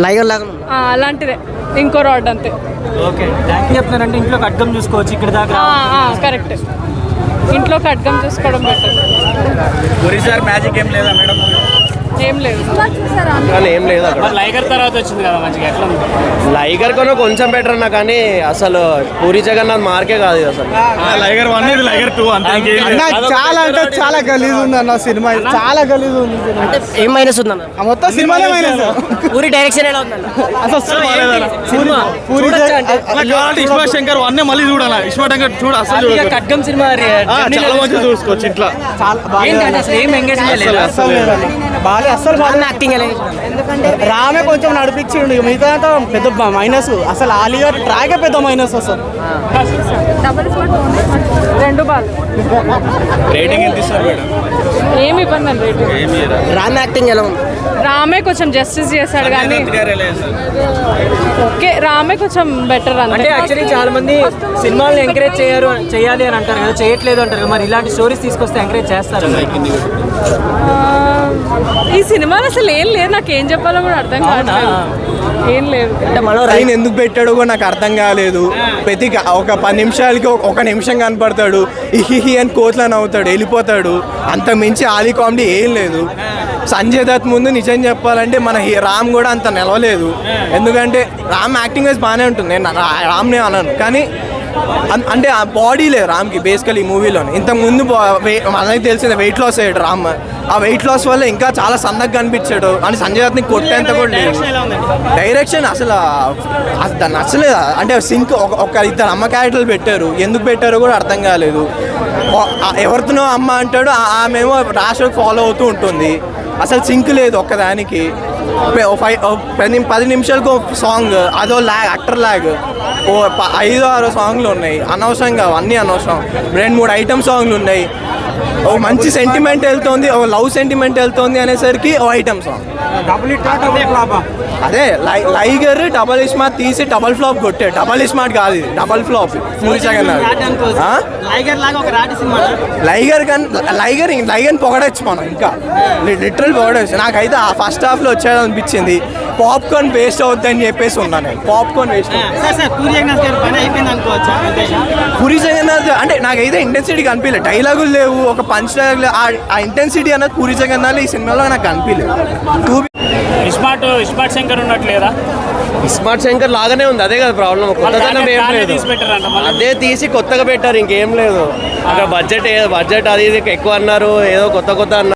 లైగర్ లాగా అలాంటిదే, ఇంకో రాడ్ అంతే. ఓకే చెప్తున్నారంటే ఇంట్లో ఖడ్గం చూసుకోవచ్చు ఇక్కడ దాకా. కరెక్ట్, ఇంట్లో ఖడ్గం చూసుకోవడం బెటర్. ఒరిసారి మ్యాజిక్ ఏం లేదా మేడం? ఏం లేదు, ఏం లేదు అక్కడ. లైగర్ తర్వాత వచ్చింది కదా మంచిగా, ఎట్లా ఉంది? లైగర్ కన్నా కొంచెం బెటర్ అన్నా, కానీ అసలు పూరి జగన్నాథ్ మార్కే కాదు అసలు. లైగర్ 1 ఇది లైగర్ 2 అంతే. చాలా అంటే చాలా గలీజ్ ఉంది అన్న సినిమా, చాలా గలీజ్ ఉంది. అంటే ఏం మైనస్ ఉందన్న? మొత్తం సినిమానే మైనస్. పూరి డైరెక్షన్ ఎలా ఉందన్న? అసలు పూరి ఇస్మార్ట్ శంకర్ 1 మళ్ళీ చూడాలి. ఇస్మార్ట్ శంకర్ చూడ అసలు ఖడ్గం సినిమా చాలా మంచిగా చూసుకోవచ్చు ఇట్లా. ఏం ఎంగేజ్మెంట్ లేదు బాగా అసలు బాగా యాక్టింగ్ ఎలా? రామే కొంచెం నడిపించిండు, మిగతా పెద్ద మైనస్. అసలు ఆలియా ట్రాకే పెద్ద మైనస్ అసలు. రెండు బాగా. రేటింగ్ ఎంత ఇస్తారు మేడం? ఏమి ఇబ్బంది అని రేటింగ్. రామ్ యాక్టింగ్ ఎలా ఉంది? రామే కొంచెం జస్టిస్ చేశాడు కానీ ఓకే, రామే కొంచెం బెటర్ అంటే అంటే. యాక్చువల్లీ చాలా మంది సినిమాలను ఎంకరేజ్ చేయాలి అని అంటారు కదా, చేయట్లేదు అంటారు కదా, మరి ఇలాంటి స్టోరీస్ తీసుకొస్తే ఎంకరేజ్ చేస్తారు. ఈ సినిమాలో అసలు ఏం లేదు, నాకు ఏం చెప్పాలో కూడా అర్థం కావట్లేదు. ఏం లేదు అంటే మనో ఆయన ఎందుకు పెట్టాడో కూడా నాకు అర్థం కాలేదు. ప్రతి ఒక 10 నిమిషాలకి ఒక నిమిషం కనపడతాడు, ఇహి అని కోట్లని అవుతాడు, వెళ్ళిపోతాడు. అంత మించి ఆలీ కామెడీ ఏం లేదు. సంజయ్ దత్ ముందు నిజం చెప్పాలంటే మన రామ్ కూడా అంత నిలవలేదు. ఎందుకంటే రామ్ యాక్టింగ్ వైజ్ బాగానే ఉంటుంది, నేను రామ్నే అన్నాను, కానీ అంటే ఆ బాడీ లేదు రామ్కి బేసికలీ ఈ మూవీలోనే. ఇంతకుముందు మనకి తెలిసింది వెయిట్ లాస్ అయ్యాడు రామ్. ఆ వెయిట్ లాస్ వల్ల ఇంకా చాలా సన్నగా కనిపించాడు అని సంజయ్ దత్ని కొట్టేంత కూడా లేదు. డైరెక్షన్ అసలు దాన్ని నచ్చలేదు. అంటే సింక్ ఒక ఇద్దరు అమ్మ క్యారెక్టర్లు పెట్టారు, ఎందుకు పెట్టారో కూడా అర్థం కాలేదు. ఎవరితోనో అమ్మ అంటాడు, ఆమెమో రాష్ట్రం ఫాలో అవుతూ ఉంటుంది. అసలు సింక్ లేదు ఒక్కదానికి. 10 నిమిషాలకు సాంగ్, అదో ల్యాగ్, యాక్టర్ ల్యాగ్. 5-6 సాంగ్లు ఉన్నాయి అనవసరంగా, అన్నీ అనవసరం. 2-3 ఐటమ్ సాంగ్లు ఉన్నాయి. ఓ మంచి సెంటిమెంట్ వెళ్తుంది, ఓ లవ్ సెంటిమెంట్ వెళ్తుంది అనేసరికి ఓ ఐటమ్ సాంగ్. అదే లైగర్ డబల్ ఇస్మార్ట్ తీసి డబల్ ఫ్లాప్ కొట్టాడు. డబల్ ఇస్మార్ట్ కాదు ఇది, డబల్ ఫ్లాప్. పూరి జగన్నాథ్ లైగర్ పొగడచ్చు మనం, ఇంకా లిటరల్ పొగడచ్చు. నాకైతే ఆ ఫస్ట్ హాఫ్లో వచ్చేదనిపించింది. పాప్కార్న్ వేస్ట్ అవుతుందని చెప్పేసి ఉన్నాను నేను. Popcorn waste. పూరి జగన్నాథ్ అంటే నాకైతే ఇంటెన్సిటీ కనిపించలేదు. డైలాగులు లేవు, ఒక పంచ్ డైలాగ్. ఆ ఇంటెన్సిటీ అన్నది పూరి జగన్నాథ్ ఈ సినిమాలో నాకు కనిపించలేదు. ఇస్మార్ట్ శంకర్ ఉన్నట్లేదా? ఇస్మార్ట్ శంకర్ లాగానే ఉంది, అదే కదా ప్రాబ్లం. కొత్తదనం ఏం లేదు, అదే తీసి కొత్తగా పెట్టారు, ఇంకేం లేదు. అక్కడ బడ్జెట్ అది ఇది ఎక్కువ అన్నారు, ఏదో కొత్త అన్నారు.